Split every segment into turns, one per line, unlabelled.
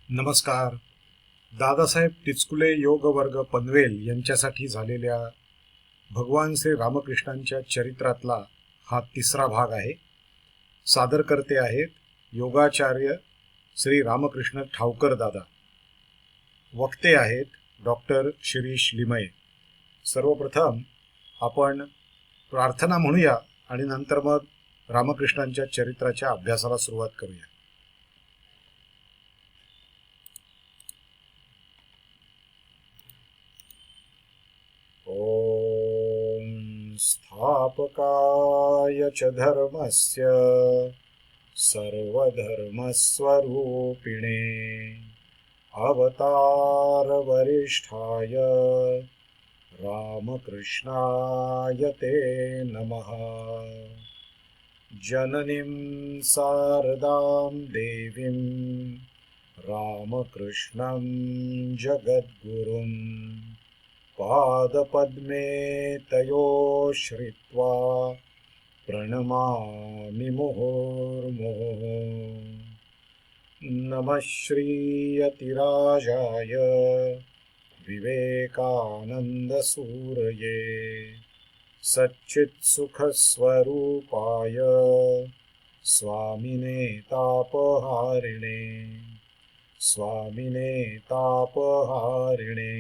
नमस्कार. दादासाहेब टिचकुले योग वर्ग पनवेल यांच्यासाठी झालेल्या भगवान श्री रामकृष्णांच्या चरित्रातला हा तिसरा भाग आहे. सादरकर्ते आहेत योगाचार्य श्री रामकृष्ण ठावकर दादा. वक्ते आहेत डॉक्टर शिरीष लिमये. सर्वप्रथम आपण प्रार्थना म्हणूया आणि नंतर मग रामकृष्णांच्या चरित्राच्या अभ्यासाला सुरुवात करूया. ॐ स्थापकाय च धर्मस्य सर्वधर्मस्वरूपिणे अवतारवरिष्ठाय रामकृष्णाय ते नमः. जननीं शारदां देवीं रामकृष्णं जगद्गुरुं पादपद्मे तयो श्रित्वा प्रणमामि मुहुर्मुहुः. नमः श्रीयतिराजाय विवेकानन्दसूरये सच्चित्सुखस्वरूपाय स्वामिने तापहारिणे स्वामिने तापहारिणे.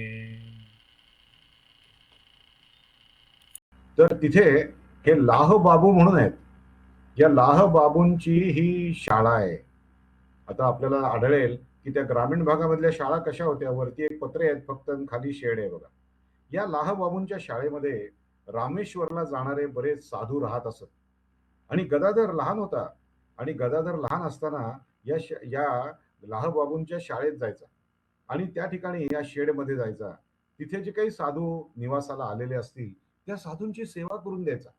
तर तिथे हे लाह बाबू म्हणून आहेत. या लाह बाबूंची ही शाळा आहे. आता आपल्याला आढळेल की त्या ग्रामीण भागामधल्या शाळा कशा होत्या. वरती एक पत्रे आहेत फक्त, खाली शेड आहे बघा. या लाह बाबूंच्या शाळेमध्ये रामेश्वरला जाणारे बरेच साधू राहत असत. आणि गदाधर लहान होता आणि गदाधर लहान असताना या लाह बाबूंच्या शाळेत जायचा आणि त्या ठिकाणी या शेडमध्ये जायचा. तिथे जे काही साधू निवासाला आलेले असतील त्या साधूंची सेवा करून द्यायचा.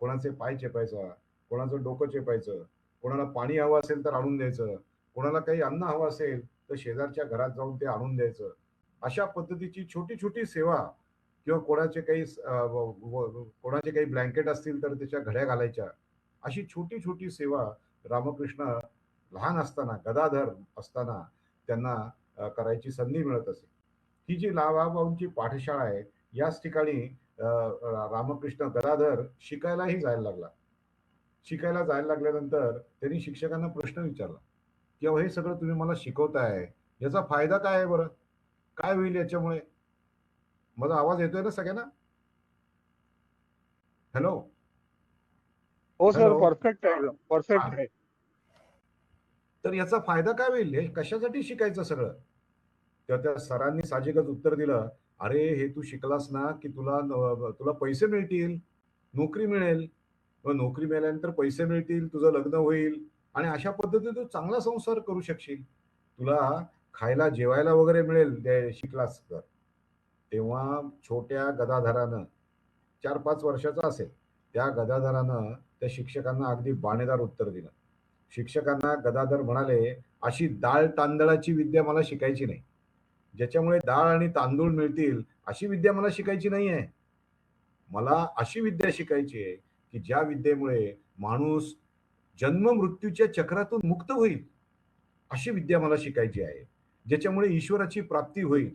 कोणाचे पाय चेपायचा, कोणाचं डोकं चेपायचं, कोणाला पाणी हवं असेल तर आणून द्यायचं, कोणाला काही अन्न हवं असेल तर शेजारच्या घरात जाऊन ते आणून द्यायचं. अशा पद्धतीची छोटी छोटी सेवा किंवा कोणाचे काही ब्लँकेट असतील तर त्याच्या घड्या घालायच्या. अशी छोटी छोटी सेवा रामकृष्ण लहान असताना, गदाधर असताना त्यांना करायची संधी मिळत असे. ही जी लावाबाऊंची पाठशाळा आहे याच ठिकाणी रामकृष्ण गदाधर शिकायलाही जायला लागला. शिकायला जायला लागल्यानंतर त्यांनी शिक्षकांना प्रश्न विचारला की हे सगळं तुम्ही मला शिकवताय, याचा फायदा काय आहे बरं, काय होईल याच्यामुळे. माझा आवाज येतोय ना सगळ्यांना? हॅलो
हो सर,
हॅलो.
परफेक्ट आहे, परफेक्ट आहे.
तर याचा फायदा काय होईल, हे कशासाठी शिकायचं सगळं. तर त्या सरांनी साहजिकच उत्तर दिलं, अरे हे तू शिकलास ना की तुला पैसे मिळतील, नोकरी मिळेल, व नोकरी मिळाल्यानंतर पैसे मिळतील, तुझं लग्न होईल आणि अशा पद्धतीने तू चांगला संसार करू शकशील, तुला खायला जेवायला वगैरे मिळेल ते शिकलास तर. तेव्हा छोट्या गदाधरानं 4-5 वर्षाचा असेल, त्या गदाधरानं त्या शिक्षकांना अगदी बाणेदार उत्तर दिलं. शिक्षकांना गदाधर म्हणाले, अशी डाळ तांदळाची विद्या मला शिकायची नाही, ज्याच्यामुळे डाळ आणि तांदूळ मिळतील अशी विद्या मला शिकायची नाही आहे. मला अशी विद्या शिकायची आहे की ज्या विद्येमुळे माणूस जन्म मृत्यूच्या चक्रातून मुक्त होईल, अशी विद्या मला शिकायची आहे, ज्याच्यामुळे ईश्वराची प्राप्ती होईल,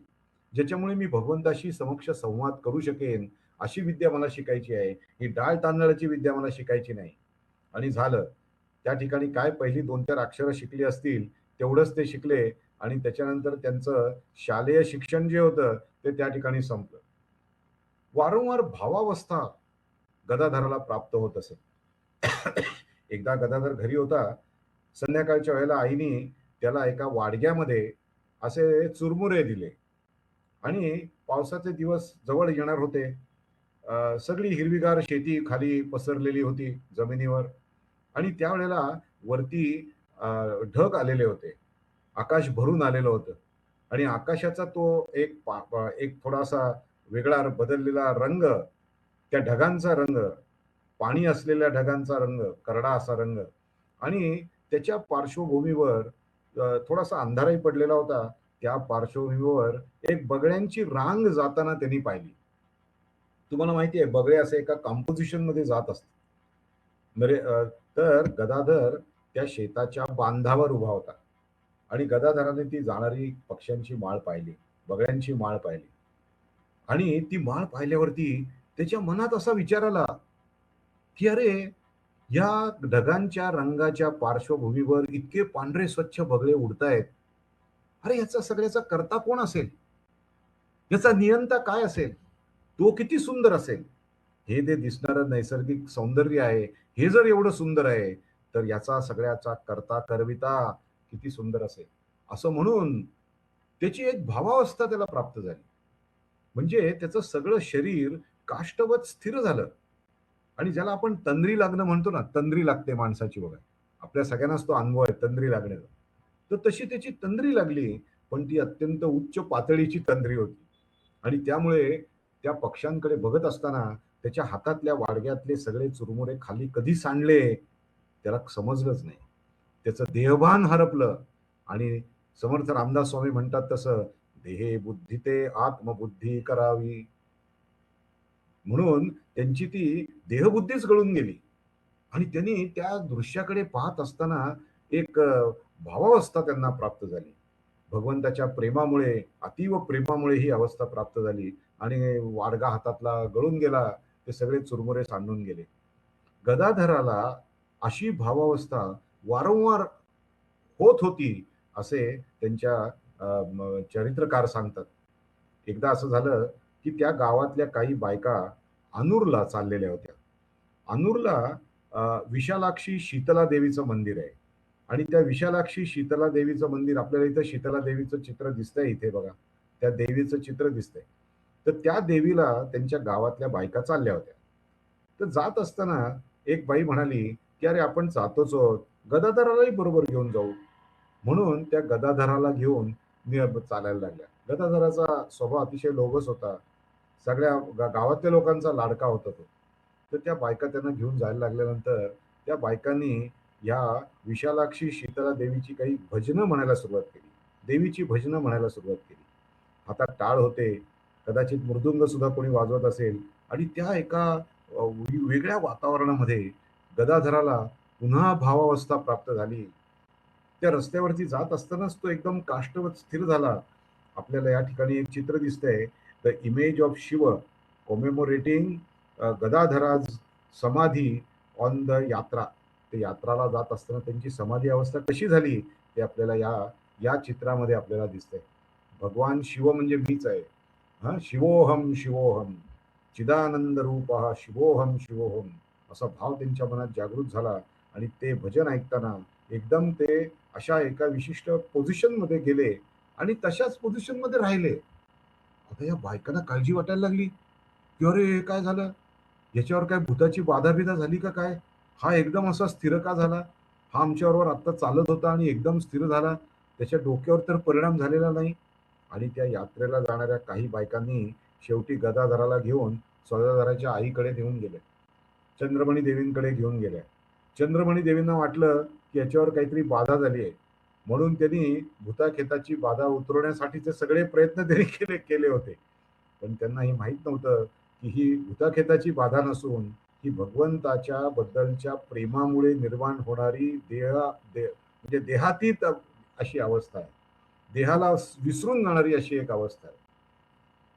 ज्याच्यामुळे मी भगवंताशी समक्ष संवाद करू शकेन, अशी विद्या मला शिकायची आहे. ही डाळ तांदळाची विद्या मला शिकायची नाही. आणि झालं त्या ठिकाणी काय, पहिली 2-4 अक्षरं शिकली असतील तेवढंच ते शिकले आणि त्याच्यानंतर त्यांचं शालेय शिक्षण जे होतं ते त्या ठिकाणी संपलं. वारंवार भावावस्था गदाधराला प्राप्त होत असे. एकदा गदाधर घरी होता. संध्याकाळच्या वेळेला आईने त्याला एका वाडग्यामध्ये असे चुरमुरे दिले आणि पावसाचे दिवस जवळ येणार होते. सगळी हिरवीगार शेती खाली पसरलेली होती जमिनीवर आणि त्यावेळेला वरती ढग आलेले होते, आकाश भरून आलेलं होतं आणि आकाशाचा तो एक थोडासा वेगळा बदललेला रंग, त्या ढगांचा रंग, पाणी असलेल्या ढगांचा रंग, करडा असा रंग आणि त्याच्या पार्श्वभूमीवर थोडासा अंधारही पडलेला होता. त्या पार्श्वभूमीवर एक बगळ्यांची रांग जाताना त्यांनी पाहिली. तुम्हाला माहिती आहे बगळे असे एका कंपोजिशन मध्ये जात असतात. तर गदाधर त्या शेताच्या बांधावर उभा होता आणि गदाधराने ती जाणारी पक्ष्यांची माळ पाहिली, बगड्यांची माळ पाहिली आणि ती माळ पाहिल्यावरती त्याच्या मनात असा विचार आला, की अरे, या ढगांच्या रंगाच्या पार्श्वभूमीवर इतके पांढरे स्वच्छ बगळे उडतायत. अरे, याचा सगळ्याचा कर्ता कोण असेल? याचा नियंता काय असेल? तो किती सुंदर असेल? हे जे दिसणारं नैसर्गिक सौंदर्य आहे, हे जर एवढं सुंदर आहे, तर याचा सगळ्याचा कर्ता करविता किती सुंदर असेल. असं म्हणून त्याची एक भावावस्था त्याला प्राप्त झाली. म्हणजे त्याचं सगळं शरीर काष्ठवत स्थिर झालं आणि ज्याला आपण तंद्री लागणं म्हणतो ना, तंद्री लागते माणसाची बघा. आपल्या सगळ्यांनाच तो अनुभव आहे तंद्री लागण्याचा. तर तशी त्याची तंद्री लागली, पण ती अत्यंत उच्च पातळीची तंद्री होती. आणि त्यामुळे त्या पक्ष्यांकडे बघत असताना त्याच्या हातातल्या वाडग्यातले सगळे चुरमुरे खाली कधी सांडले त्याला समजलंच नाही. त्याचं देहभान हरपलं आणि समर्थ रामदास स्वामी म्हणतात तसं, देहे बुद्धी ते आत्मबुद्धी करावी. म्हणून त्यांची ती देहबुद्धीच गळून गेली आणि त्यांनी त्या दृश्याकडे पाहत असताना एक भावावस्था त्यांना प्राप्त झाली. भगवंताच्या प्रेमामुळे, अतीव प्रेमामुळे ही अवस्था प्राप्त झाली आणि वाडगा हातातला गळून गेला. ते सगळे चुरमुरे सांडून गेले. गदाधराला अशी भावावस्था वारंवार होत होती, असे त्यांच्या चरित्रकार सांगतात. एकदा असं झालं, की त्या गावातल्या काही बायका अनूरला चाललेल्या होत्या. अनूरला विशालाक्षी शीतला देवीचं मंदिर आहे आणि त्या विशालाक्षी शीतला देवीचं मंदिर आपल्याला इथं शीतला देवीचं चित्र दिसतंय इथे बघा. त्या देवीचं चित्र दिसतंय. तर त्या देवीला त्यांच्या गावातल्या बायका चालल्या होत्या. तर जात असताना एक बाई म्हणाली, की "अरे आपण जातोच आहोत, गदाधरालाही बरोबर घेऊन जाऊ." म्हणून त्या गदाधराला घेऊन चालायला लागल्या. गदाधराचा स्वभाव अतिशय लोभस होता. सगळ्या गावातल्या लोकांचा लाडका होता तो. तर त्या बायका त्यांना घेऊन जायला लागल्यानंतर त्या बायकांनी या विशालाक्षी शीतला देवीची काही भजनं म्हणायला सुरुवात केली. देवीची भजनं म्हणायला सुरुवात केली. हातात टाळ होते, कदाचित मृदुंग सुद्धा कोणी वाजवत असेल आणि त्या एका वेगळ्या वातावरणामध्ये गदाधराला पुन्हा भावावस्था प्राप्त झाली. त्या रस्त्यावरती जात असतानाच तो एकदम काष्ठवत स्थिर झाला. आपल्याला या ठिकाणी एक चित्र दिसतंय, द इमेज ऑफ शिव कॉमेमोरेटिंग गदाधराज समाधी ऑन द यात्रा. ते यात्राला जात असताना त्यांची समाधी अवस्था कशी झाली ते आपल्याला या या चित्रामध्ये आपल्याला दिसतंय. भगवान शिव म्हणजे मीच आहे. हा, शिवोहम शिवोहम चिदानंद रूप शिवोहम शिवोहम असा भाव त्यांच्या मनात जागृत झाला आणि ते भजन ऐकताना एकदम ते अशा एका विशिष्ट पोझिशन मध्ये गेले आणि तशाच पोझिशन मध्ये राहिले. आता या बायकांना काळजी वाटायला लागली, की अरे हे काय झालं, याच्यावर काय भूताची बाधा बिधा झाली का काय, हा एकदम असा स्थिर का झाला, हा आमच्याबरोबर आत्ता चालत होता आणि एकदम स्थिर झाला, त्याच्या डोक्यावर तर परिणाम झालेला नाही. आणि त्या यात्रेला जाणाऱ्या काही बायकांनी शेवटी गदाधराला घेऊन सदाधराच्या आईकडे नेऊन गेले, चंद्रमणी देवींकडे घेऊन गेल्या. चंद्रमणी देवींना वाटलं की याच्यावर काहीतरी बाधा झाली आहे, म्हणून त्यांनी भूताखेताची बाधा उतरवण्यासाठीचे सगळे प्रयत्न त्यांनी केले केले होते. पण त्यांना हे माहित नव्हतं की ही भूताखेताची बाधा नसून ही भगवंताच्या बद्दलच्या प्रेमामुळे निर्माण होणारी म्हणजे देहातीत अशी अवस्था आहे. देहाला विसरून जाणारी अशी एक अवस्था आहे.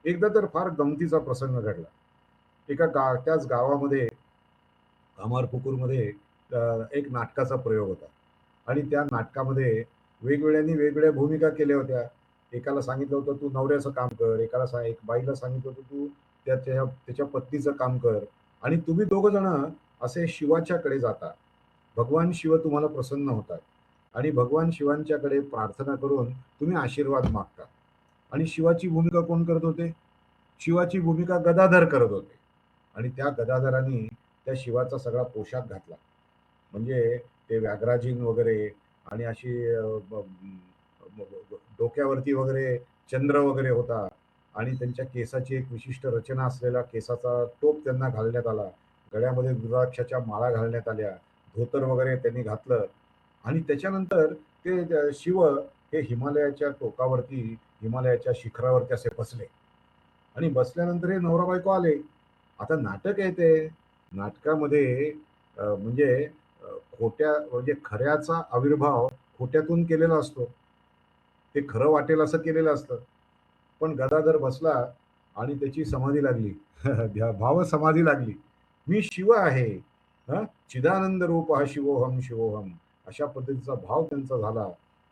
एकदा तर फार गमतीचा प्रसंग घडला. त्याच गावामध्ये कामारपुकूरमध्ये एक नाटकाचा प्रयोग होता आणि त्या नाटकामध्ये वेगवेगळ्यांनी वेगवेगळ्या भूमिका केल्या होत्या. एकाला सांगितलं होतं तू नवऱ्याचं काम कर, एक बाईला सांगितलं होतं तू त्याच्या त्याच्या पत्नीचं काम कर आणि तुम्ही दोघं जण असे शिवाच्याकडे जाता. भगवान शिव तुम्हाला प्रसन्न होतात आणि भगवान शिवांच्याकडे प्रार्थना करून तुम्ही आशीर्वाद मागता. आणि शिवाची भूमिका कोण करत होते? शिवाची भूमिका गदाधर करत होते आणि त्या गदाधरांनी त्या शिवाचा सगळा पोशाख घातला. म्हणजे ते व्याघ्राजीन वगैरे आणि अशी डोक्यावरती वगैरे चंद्र वगैरे होता आणि त्यांच्या केसाची एक विशिष्ट रचना असलेला केसाचा टोप त्यांना घालण्यात आला. गळ्यामध्ये रुद्राक्षाच्या माळा घालण्यात आल्या. धोतर वगैरे त्यांनी घातलं आणि त्याच्यानंतर ते शिव हे हिमालयाच्या टोकावरती, हिमालयाच्या शिखरावरती असे बसले आणि बसल्यानंतर हे नवरा बायको आले. आता नाटक आहे ते. नाटकामध्ये म्हणजे खोट्या म्हणजे खऱ्याचा आविर्भाव खोट्यातून केलेला असतो. ते खरं वाटेल असं केलेलं असतं. पण गदाधर बसला आणि त्याची समाधी लागली. भाव समाधी लागली. मी शिव आहे. चिदानंद रूप हा शिवोहम शिवोहम, अशा पद्धतीचा भाव त्यांचा झाला.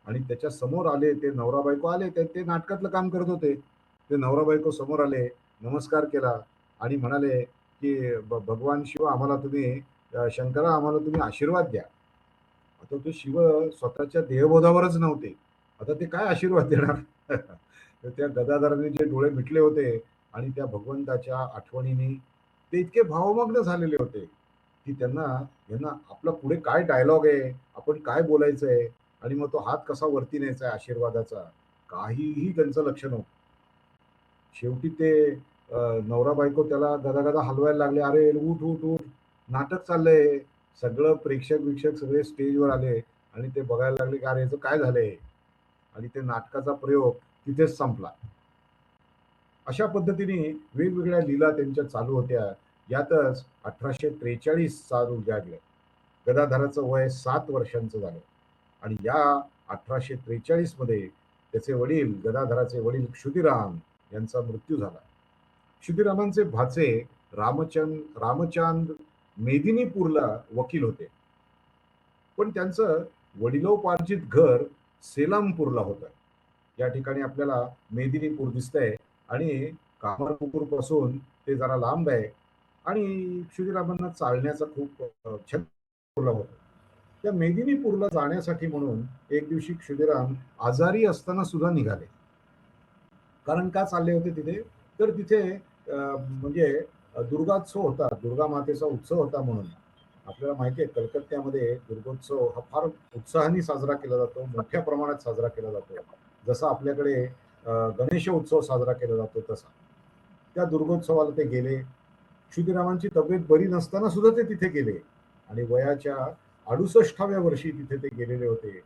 आणि त्याच्या समोर आले ते नवरा बायको आले, ते नाटकातलं काम करत होते. ते नवरा बायको समोर आले, नमस्कार केला आणि म्हणाले की भगवान शिव आम्हाला तुम्ही, शंकरा आम्हाला तुम्ही आशीर्वाद द्या. आता ते शिव स्वतःच्या देहबोधावरच नव्हते. आता ते काय आशीर्वाद देणार? तर त्या गदाधराने जे डोळे मिटले होते आणि त्या भगवंताच्या आठवणीने ते इतके भावमग्न झालेले होते की त्यांना यांना आपला पुढे काय डायलॉग आहे, आपण काय बोलायचंय आणि मग तो हात कसा वरती न्यायचा आहे आशीर्वादाचा, काहीही त्यांचं लक्ष नव्हतं. शेवटी ते नवरा बायको त्याला गदागदा हलवायला लागले. अरे उठ उठ उठ, नाटक चाललंय. सगळं प्रेक्षक विक्षक सगळे स्टेजवर आले आणि ते बघायला लागले की अरे याचं काय झालंय, आणि ते नाटकाचा प्रयोग तिथेच संपला. अशा पद्धतीने वेगवेगळ्या लीला त्यांच्या चालू होत्या. यातच 1843 साल उजाडलं. गदाधराचं वय 7 वर्षांचं झालं आणि या 1843 मध्ये त्याचे वडील, गदाधराचे वडील क्षुदिराम यांचा मृत्यू झाला. क्षुदिरामांचे भाचे रामचांद मेदिनीपूरला वकील होते, पण त्यांचं वडिलोपार्जित घर सेलामपूरला होतं. या ठिकाणी आपल्याला मेदिनीपूर दिसतंय आणि कामारपुकूर पासून ते जरा लांब आहे आणि क्षुदिरामांना चालण्याचा खूप छंद होता. त्या मेदिनीपूरला जाण्यासाठी म्हणून एक दिवशी क्षुदिराम आजारी असताना सुद्धा निघाले. कारण का चालले होते तिथे, तर तिथे म्हणजे दुर्गोत्सव होता, दुर्गा मातेचा उत्सव होता. म्हणून आपल्याला माहिती आहे कलकत्त्यामध्ये दुर्गोत्सव हा फार उत्साहाने साजरा केला जातो, मोठ्या प्रमाणात साजरा केला जातो. जसा आपल्याकडे गणेश उत्सव साजरा केला जातो तसा. त्या दुर्गोत्सवाला ते गेले. क्षुदिरामांची तब्येत बरी नसताना सुद्धा ते तिथे गेले आणि वयाच्या 68व्या वर्षी तिथे ते गेलेले होते.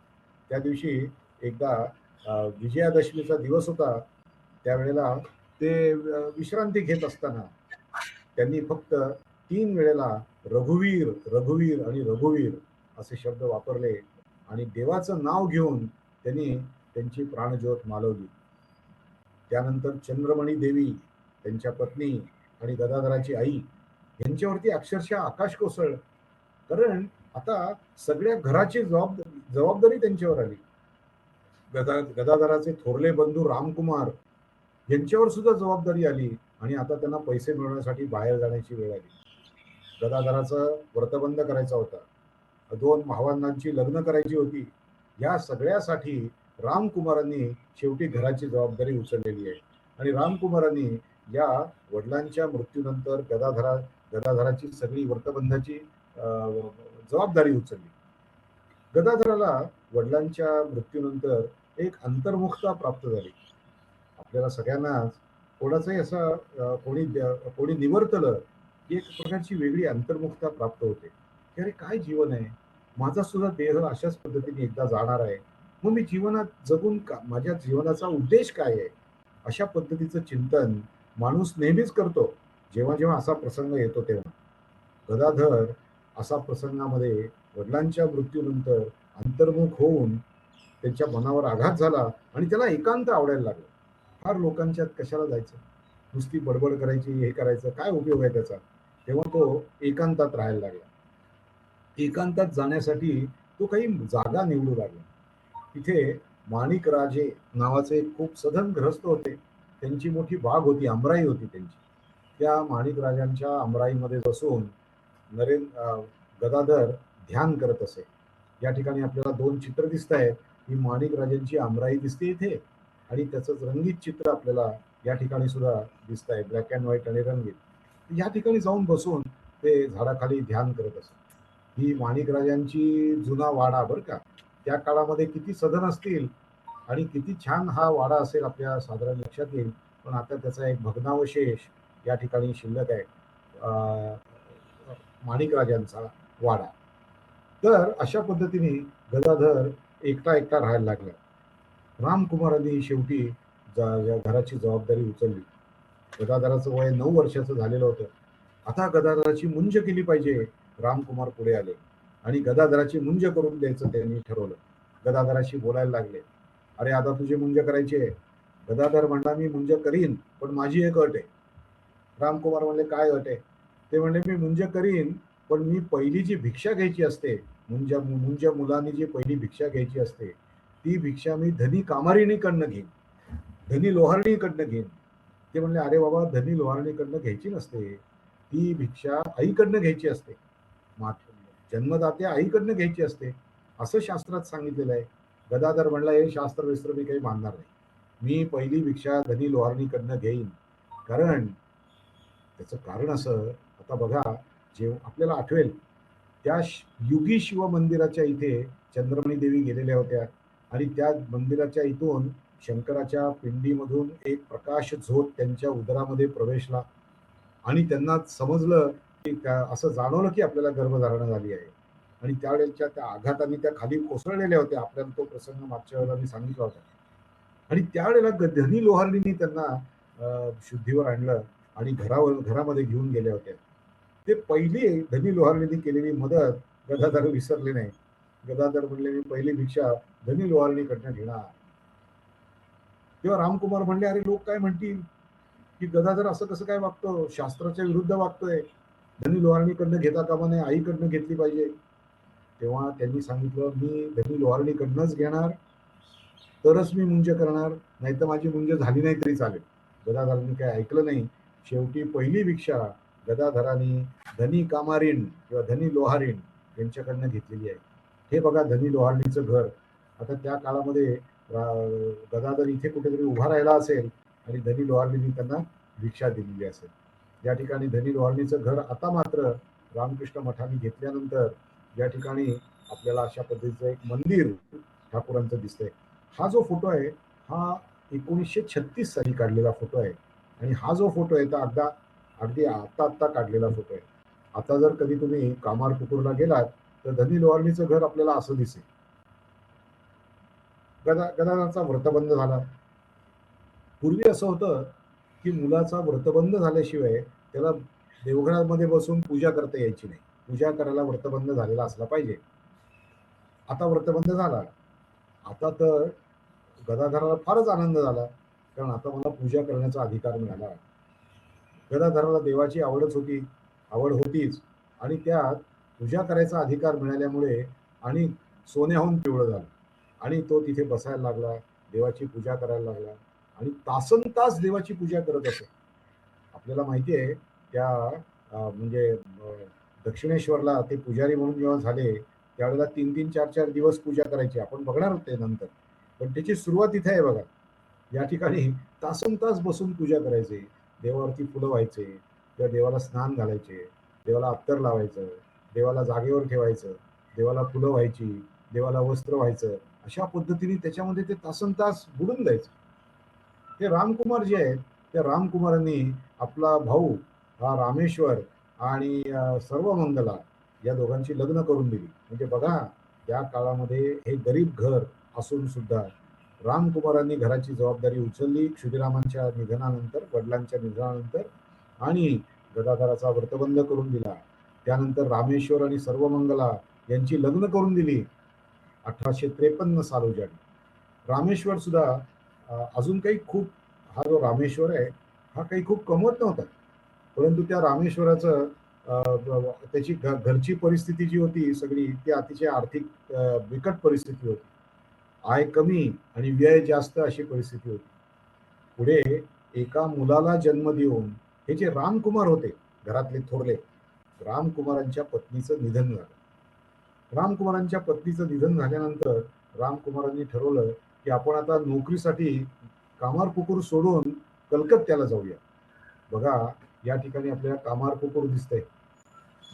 त्या दिवशी एकदा विजयादशमीचा दिवस होता. त्यावेळेला ते विश्रांती घेत असताना त्यांनी फक्त 3 वेळेला रघुवीर रघुवीर आणि रघुवीर असे शब्द वापरले आणि देवाचं नाव घेऊन त्यांनी त्यांची प्राणज्योत मालवली. त्यानंतर चंद्रमणी देवी, त्यांच्या पत्नी आणि गदाधराची आई, यांच्यावरती अक्षरशः आकाश कोसळलं. कारण आता सगळ्या घराची जबाबदारी त्यांच्यावर आली. गदाधराचे थोरले बंधू रामकुमार यांच्यावर सुद्धा जबाबदारी आली आणि आता त्यांना पैसे मिळवण्यासाठी बाहेर जाण्याची वेळ आली. गदाधराचं व्रतबंध करायचा होता, 2 भावंडांची लग्न करायची होती. या सगळ्यासाठी रामकुमारांनी शेवटी घराची जबाबदारी उचललेली आहे आणि रामकुमारांनी या वडिलांच्या मृत्यूनंतर गदाधराची सगळी व्रतबंधाची जबाबदारी उचलली. गदाधराला वडिलांच्या मृत्यूनंतर एक अंतर्मुखता प्राप्त झाली. आपल्याला सगळ्यांनाच कोणाचंही असं कोणी निवर्तलं की एक प्रकारची वेगळी अंतर्मुखता प्राप्त होते की अरे काय जीवन आहे, माझा सुद्धा देह अशाच पद्धतीने एकदा जाणार आहे, मग मी जीवनात जगून का, माझ्या जीवनाचा उद्देश काय आहे, अशा पद्धतीचं चिंतन माणूस नेहमीच करतो जेव्हा जेव्हा असा प्रसंग येतो तेव्हा. गदाधर असा प्रसंगामध्ये वडिलांच्या मृत्यूनंतर अंतर्मुख होऊन त्यांच्या मनावर आघात झाला आणि त्याला एकांत आवडायला लागला. फार लोकांच्यात कशाला जायचं, नुसती बडबड करायची, हे करायचं, काय उपयोग आहे त्याचा. तेव्हा तो एकांतात राहायला लागला. एकांतात जाण्यासाठी तो काही जागा निवडू लागला. तिथे माणिक राजे नावाचे एक खूप सधन ग्रस्त होते. त्यांची मोठी बाग होती, आमराई होती त्यांची. त्या माणिक राजांच्या आमराईमध्ये बसून गदाधर ध्यान करत असे. या ठिकाणी आपल्याला 2 चित्र दिसत आहेत. ही माणिक राजांची आमराई दिसते इथे आणि त्याचंच रंगीत चित्र आपल्याला या ठिकाणी सुद्धा दिसत आहे, ब्लॅक अँड व्हाईट आणि रंगीत. या ठिकाणी जाऊन बसून ते झाडाखाली ध्यान करत असत. ही माणिक राजांची जुना वाडा बरं का. त्या काळामध्ये किती सधन असतील आणि किती छान हा वाडा असेल आपल्या साधारण लक्षात येईल. पण आता त्याचा एक भग्नावशेष या ठिकाणी शिल्लक आहे, माणिक राजांचा वाडा. तर अशा पद्धतीने गदाधर एकटा एकटा राहायला लागला. रामकुमारांनी शेवटी या घराची जबाबदारी उचलली. गदाधराचं वय 9 वर्षाचं झालेलं होतं. आता गदाधराची मुंज केली पाहिजे. रामकुमार पुढे आले आणि गदाधराची मुंज करून द्यायचं त्यांनी ठरवलं. गदाधराशी बोलायला लागले. अरे आता तुझे मुंज करायची आहे. गदाधर म्हणला मी मुंज करीन, पण माझी एक अट आहे. रामकुमार म्हणले काय अट आहे? ते म्हणले मी मुंज करीन, पण मी पहिली जी भिक्षा घ्यायची असते, मुंज मुलांनी जी पहिली भिक्षा घ्यायची असते, ती भिक्षा मी धनी कामारिणीकडनं घेईन, धनी लोहारणीकडनं घेईन. ते म्हणले अरे बाबा, धनी लोहारणीकडनं घ्यायची नसते, ती भिक्षा आईकडनं घ्यायची असते. जन्मदात्या आईकडनं घ्यायची असते, असं शास्त्रात सांगितलेलं आहे. गदाधर म्हणला हे शास्त्र विस्त्र मी काही मानणार नाही, मी पहिली भिक्षा धनी लोहारणीकडनं घेईन. कारण त्याचं कारण असं, आता बघा, जेव्हा आपल्याला आठवेल त्या युगी शिव मंदिराच्या इथे चंद्रमणी देवी गेलेल्या होत्या आणि त्या मंदिराच्या इथून शंकराच्या पिंडीमधून एक प्रकाश झोत त्यांच्या उदरामध्ये प्रवेशला आणि त्यांना समजलं की असं जाणवलं की आपल्याला गर्भधारणा झाली आहे. आणि त्यावेळेच्या त्या आघाताने त्या खाली कोसळलेल्या होत्या. आपल्याला तो प्रसंग मागच्या वेळेला मी सांगितला होता. आणि त्यावेळेला धनी लोहारलींनी त्यांना शुद्धीवर आणलं आणि घरामध्ये घेऊन गेल्या होत्या. ते पहिली धनी लोहारलींनी केलेली मदत गदाधर विसरले नाही. गदाधर म्हणले मी पहिली भिक्षा धनी लोहारलीकडनं घेणार. तेव्हा रामकुमार म्हणले अरे लोक काय म्हणतील की गदाधर असं कसं काय वागतो, शास्त्राच्या विरुद्ध वागतोय, धनी लोहारणीकडनं घेता कामा नये, आईकडनं घेतली पाहिजे. तेव्हा त्यांनी सांगितलं मी धनी लोहारणीकडनंच घेणार, तरच मी मुंज करणार, नाही तर माझी मुंज झाली नाही तरी चालेल. गदाधरांनी काय ऐकलं नाही. शेवटी पहिली भिक्षा गदाधरांनी धनी कामारीण किंवा धनी लोहारीण यांच्याकडनं घेतलेली आहे. हे बघा धनी लोहारणीचं घर. आता त्या काळामध्ये गदाधर इथे कुठेतरी उभा राहिला असेल आणि धनी लोहारणींनी त्यांना भिक्षा दिलेली असेल. या ठिकाणी धनी लोहारणीचं घर आता मात्र रामकृष्ण मठाने घेतल्यानंतर या ठिकाणी आपल्याला अशा पद्धतीचं एक मंदिर ठाकूरांचं दिसतंय. हा जो फोटो आहे हा 1936 साली काढलेला फोटो आहे आणि हा जो फोटो आहे तो अगदी आत्ता काढलेला फोटो आहे. आता जर कधी तुम्ही कामारपुकुरला गेलात तर धनी लोहारणीचं घर आपल्याला असं दिसेल. गदाधरांचा व्रतबंध झाला. पूर्वी असं होतं की मुलाचा व्रतबंध झाल्याशिवाय त्याला देवघरामध्ये बसून पूजा करता यायची नाही. पूजा करायला व्रतबंध झालेला असला पाहिजे. आता व्रतबंध झाला. आता तर गदाधराला फारच आनंद झाला, कारण आता मला पूजा करण्याचा अधिकार मिळाला. गदाधराला देवाची आवड होतीच आणि त्यात पूजा करायचा अधिकार मिळाल्यामुळे आणि सोन्याहून पिवळं झालं आणि तो तिथे बसायला लागला, देवाची पूजा करायला लागला आणि तासनतास देवाची पूजा करत असे. आपल्याला माहिती आहे त्या म्हणजे दक्षिणेश्वरला ते पुजारी म्हणून जेव्हा झाले त्यावेळेला 3-3, 4-4 दिवस पूजा करायची. आपण बघणार होते नंतर, पण त्याची सुरुवात इथे आहे बघा. या ठिकाणी तासनतास बसून पूजा करायचे, देवावरती फुलं व्हायचे, किंवा देवाला स्नान घालायचे, देवाला अत्तर लावायचं, देवाला जागेवर ठेवायचं, देवाला फुलं व्हायची, देवाला वस्त्र व्हायचं. अशा पद्धतीने त्याच्यामध्ये ते तासनतास बुडून जायचं. ते रामकुमार जे आहेत त्या रामकुमारांनी आपला भाऊ हा रामेश्वर आणि सर्वमंगला या दोघांची लग्न करून दिली. म्हणजे बघा त्या काळामध्ये हे गरीब घर असून सुद्धा रामकुमारांनी घराची जबाबदारी उचलली क्षुदिरामांच्या निधनानंतर, वडिलांच्या निधनानंतर, आणि गदाधराचा व्रतबंध करून दिला. त्यानंतर रामेश्वर आणि सर्वमंगला यांची लग्न करून दिली. 1853 साल उजाडली. रामेश्वर सुद्धा अजून काही खूप, हा जो रामेश्वर आहे हा काही खूप कमवत नव्हता, परंतु त्या रामेश्वराचं त्याची घरची परिस्थिती जी होती सगळी ती अतिशय आर्थिक बिकट परिस्थिती होती. आय कमी आणि व्यय जास्त अशी परिस्थिती होती. पुढे एका मुलाला जन्म देऊन हे जे रामकुमार होते घरातले थोरले, रामकुमारांच्या पत्नीचं निधन झालं. रामकुमारांच्या पत्नीचं निधन झाल्यानंतर रामकुमारांनी ठरवलं की आपण आता नोकरीसाठी कामारपुकुर सोडून कलकत्त्याला जाऊया. बघा या ठिकाणी आपल्याला कामारपुकुर दिसतंय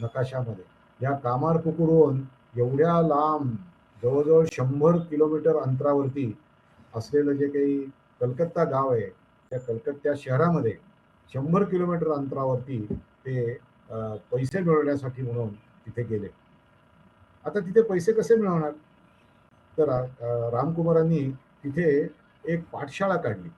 नकाशामध्ये. या कामारपुकुरहून एवढ्या लांब जवळजवळ 100 किलोमीटर अंतरावरती असलेलं जे काही कलकत्ता गाव आहे त्या कलकत्ता शहरामध्ये 100 किलोमीटर अंतरावरती ते पैसे मिळवण्यासाठी म्हणून तिथे गेले. आता तिथे पैसे कसे मिळवणार, तर रामकुमारांनी तिथे एक पाठशाळा काढली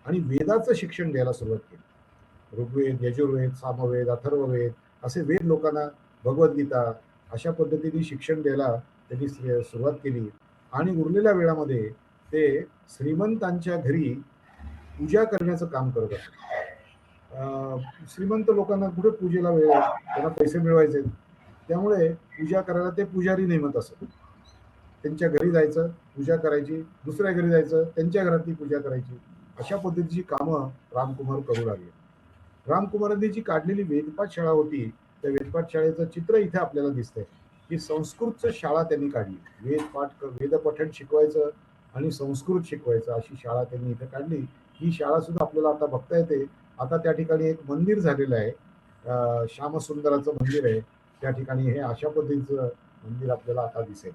आणि वेदाचं शिक्षण द्यायला सुरुवात केली. ऋग्वेद, यजुर्वेद, सामवेद, अथर्ववेद असे वेद लोकांना, भगवद्गीता अशा पद्धतीने शिक्षण द्यायला त्यांनी सुरुवात केली. आणि उरलेल्या वेळामध्ये ते श्रीमंतांच्या घरी पूजा करण्याचं काम करत असत. श्रीमंत लोकांना कुठे पूजेला वेळ आहे, त्यांना पैसे मिळवायचे, त्यामुळे पूजा करायला ते पुजारी नेमत असत. त्यांच्या घरी जायचं, पूजा करायची, दुसऱ्या घरी जायचं, त्यांच्या घरातली पूजा करायची. अशा पद्धतीची कामं रामकुमार करू लागले. रामकुमारांनी जी काढलेली वेदपाठ शाळा होती, त्या वेदपाठ शाळेचं चित्र इथे आपल्याला दिसतंय की संस्कृतचं शाळा त्यांनी काढली. वेदपठण शिकवायचं आणि संस्कृत शिकवायचं अशी शाळा त्यांनी इथे काढली. ही शाळा सुद्धा आपल्याला आता बघता येते. आता त्या ठिकाणी एक मंदिर झालेलं आहे, श्यामसुंदराचं मंदिर आहे. त्या ठिकाणी हे अशा पद्धतीचं मंदिर आपल्याला आता दिसेल.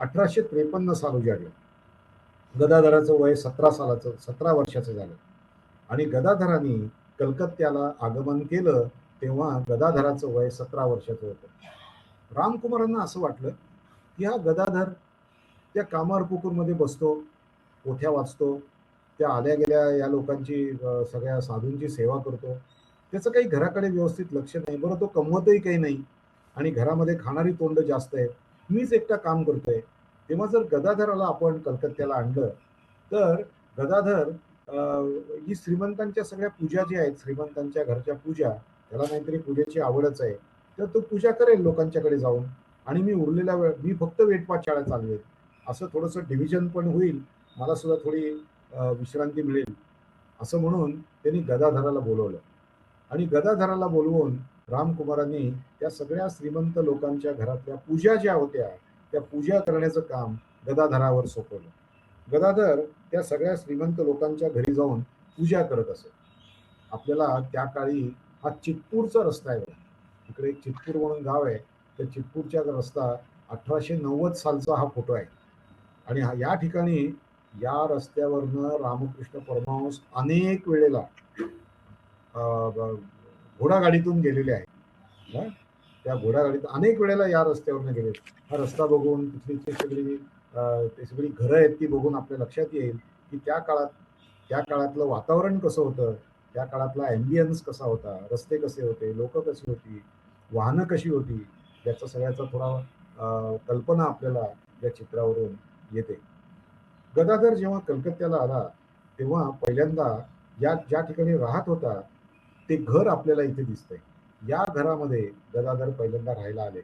1853 साल उजाडलं. गदाधराचं वय 17 वर्षाचं झालं आणि गदाधरांनी कलकत्त्याला आगमन केलं तेव्हा गदाधराचं वय 17 वर्षाचं होतं. रामकुमारांना असं वाटलं की हा गदाधर त्या कामारपुकूरमध्ये बसतो, पोथ्या वाचतो, त्या आल्या गेल्या या लोकांची सगळ्या साधूंची सेवा करतो. त्याचं काही घराकडे व्यवस्थित लक्ष नाही. बरं, तो कमवतही काही नाही आणि घरामध्ये खाणारी तोंड जास्त आहेत. मीच एकटा काम करतोय. तेव्हा जर गदाधराला आपण कलकत्त्याला आणलं तर गदाधर ही श्रीमंतांच्या सगळ्या पूजा ज्या आहेत, श्रीमंतांच्या घरच्या पूजा, त्याला नाहीतरी पूजेची आवडच आहे, तर तो पूजा करेल लोकांच्याकडे जाऊन आणि मी उरलेला वेळ मी फक्त वेटपाट शाळा चालवेल. असं थोडंसं डिव्हिजन पण होईल, मला सुद्धा थोडी विश्रांती मिळेल. असं म्हणून त्यांनी गदाधराला बोलवलं आणि गदाधराला बोलवून रामकुमारांनी त्या सगळ्या श्रीमंत लोकांच्या घरातल्या पूजा ज्या होत्या त्या पूजा करण्याचं काम गदाधरावर सोपवलं. गदाधर त्या सगळ्या श्रीमंत लोकांच्या घरी जाऊन पूजा करत असत. आपल्याला त्या काळी हा चितपूरचा रस्ता आहे. इकडे एक चितपूर म्हणून गाव आहे, त्या चितपूरच्या रस्ता 1890 सालचा हा फोटो आहे आणि या ठिकाणी या रस्त्यावरनं रामकृष्ण परमहंस अनेक वेळेला घोडागाडीतून गेलेले आहेत. त्या घोडागाडीत अनेक वेळेला या रस्त्यावरनं गेले. हा रस्ता बघून तिथली सगळी घरं आहेत ती बघून आपल्या लक्षात येईल की त्या काळातलं वातावरण कसं होतं, त्या काळातला ॲम्बियन्स कसा होता, रस्ते कसे होते, लोक कशी होती, वाहनं कशी होती, याचा सगळ्याचा थोडा कल्पना आपल्याला या चित्रावरून येते. गदाधर जेव्हा कलकत्त्याला आला तेव्हा पहिल्यांदा ज्या ठिकाणी राहत होता ते घर आपल्याला इथे दिसतंय. या घरामध्ये गदाधर पहिल्यांदा राहायला आले.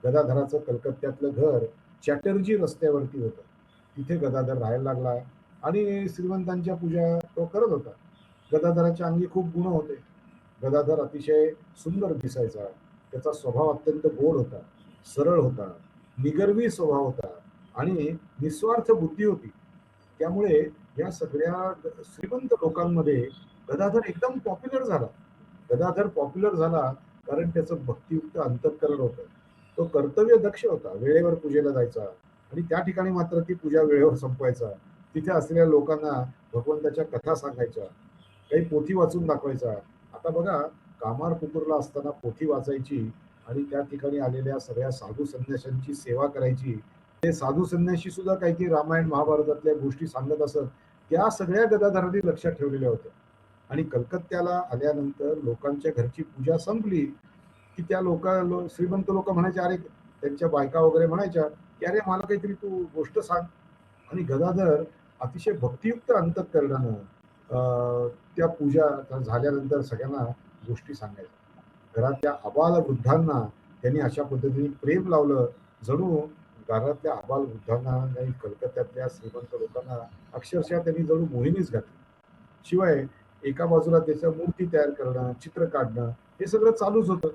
गदाधराचं कलकत्त्यातलं घर चॅटर्जी रस्त्यावरती होतं. तिथे गदाधर राहायला लागला आणि श्रीमंतांच्या पूजा तो करत होता. गदाधराच्या अंगी खूप गुण होते. गदाधर अतिशय सुंदर दिसायचा. त्याचा स्वभाव अत्यंत गोड होता, सरळ होता, निगर्वी स्वभाव होता आणि निस्वार्थ बुद्धी होती. त्यामुळे या सगळ्या श्रीमंत लोकांमध्ये गदाधर एकदम पॉप्युलर झाला. गदाधर पॉप्युलर झाला कारण त्याचं भक्तियुक्त अंतःकरण होतं. तो कर्तव्य दक्ष होता, वेळेवर पूजेला जायचा आणि त्या ठिकाणी मात्र ती पूजा वेळेवर संपवायचा. तिथे असलेल्या लोकांना भगवंताच्या कथा सांगायच्या, काही पोथी वाचून दाखवायचा. आता बघा, कामारपुकूरला असताना पोथी वाचायची आणि त्या ठिकाणी आलेल्या सगळ्या साधू संन्याशांची सेवा करायची. ते साधू संन्याशी सुद्धा काही काही रामायण महाभारतातल्या गोष्टी सांगत असत. त्या सगळ्या गदाधरांनी लक्षात ठेवलेल्या होत्या आणि कलकत्त्याला आल्यानंतर लोकांच्या घरची पूजा संपली की त्या श्रीमंत लोक म्हणायचे, अरे त्यांच्या बायका वगैरे म्हणायच्या की अरे मला काहीतरी तू गोष्ट सांग. आणि गदाधर अतिशय भक्तियुक्त अंतःकरणानं त्या पूजा झाल्यानंतर सगळ्यांना गोष्टी सांगायच्या. घरातल्या अबाल वृद्धांना त्यांनी अशा पद्धतीने प्रेम लावलं, जणू घरातल्या अबाल वृद्धांना आणि कलकत्त्यातल्या श्रीमंत लोकांना अक्षरशः त्यांनी जणू मोहिनीच घातली. शिवाय एका बाजूला त्याच्या मूर्ती तयार करणं, चित्र काढणं हे सगळं चालूच होतं.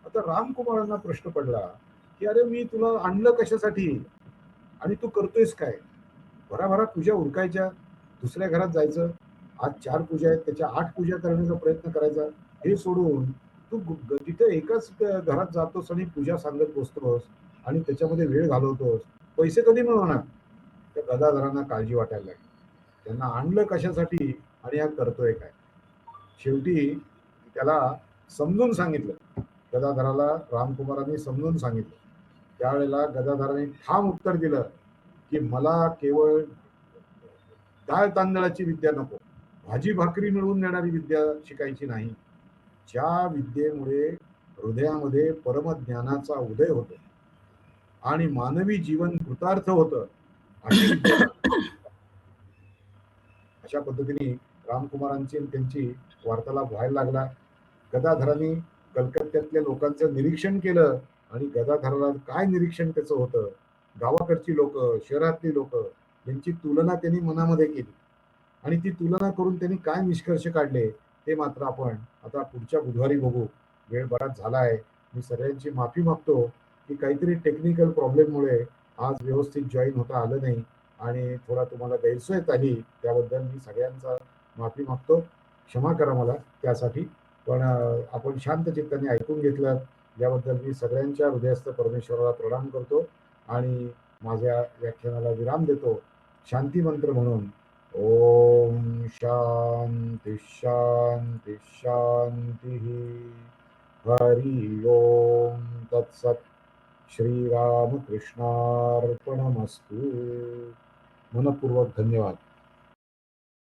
आता रामकुमारांना प्रश्न पडला की अरे मी तुला आणलं कशासाठी आणि तू करतोयस काय? भराभरा पूजा उरकायच्या, दुसऱ्या घरात जायचं, आज 4 पूजा आहेत त्याच्या 8 पूजा करण्याचा प्रयत्न करायचा. हे सोडून तू तिथे एकाच घरात जातोस आणि पूजा सांगत बसतोस आणि त्याच्यामध्ये वेळ घालवतोस. पैसे कधी मिळवणार? त्या गदाधरांना काळजी वाटायला लागली. त्यांना आणलं कशासाठी आणि हा करतोय काय? शेवटी त्याला समजून सांगितलं. गदाधराला रामकुमारांनी समजून सांगितलं. त्यावेळेला गदाधरांनी ठाम उत्तर दिलं की मला केवळ डाळ तांदळाची विद्या नको, भाजी भाकरी मिळवून देणारी विद्या शिकायची नाही. ज्या विद्येमुळे हृदयामध्ये परमज्ञानाचा उदय होतो आणि मानवी जीवन कृतार्थ होतं अशी विद्या अशा पद्धतीने रामकुमारांची आणि त्यांची वार्तालाप व्हायला लागला. गदाधरांनी कलकत्त्यातल्या लोकांचं निरीक्षण केलं आणि गदाधराला काय निरीक्षण त्याचं होतं, गावाकडची लोक, शहरातली लोक यांची तुलना त्यांनी मनामध्ये केली आणि ती तुलना करून त्यांनी काय निष्कर्ष काढले ते मात्र आपण आता पुढच्या बुधवारी बघू. वेळ बराच झाला आहे. मी सगळ्यांची माफी मागतो की काहीतरी टेक्निकल प्रॉब्लेममुळे आज व्यवस्थित जॉईन होता आलं नाही आणि थोडा तुम्हाला गैरसोय झाली, त्याबद्दल मी सगळ्यांचा माफी मागतो. क्षमा करा मला त्यासाठी. पण आपण शांत चित्ताने ऐकून घेतलं याबद्दल मी सगळ्यांच्या हृदयस्थ परमेश्वराला प्रणाम करतो आणि माझ्या व्याख्यानाला विराम देतो शांती मंत्र म्हणून. ओम शांती शांती शांती. हरि ओम तत्सत. श्रीरामकृष्णार्पणमस्तु. मनपूर्वक धन्यवाद.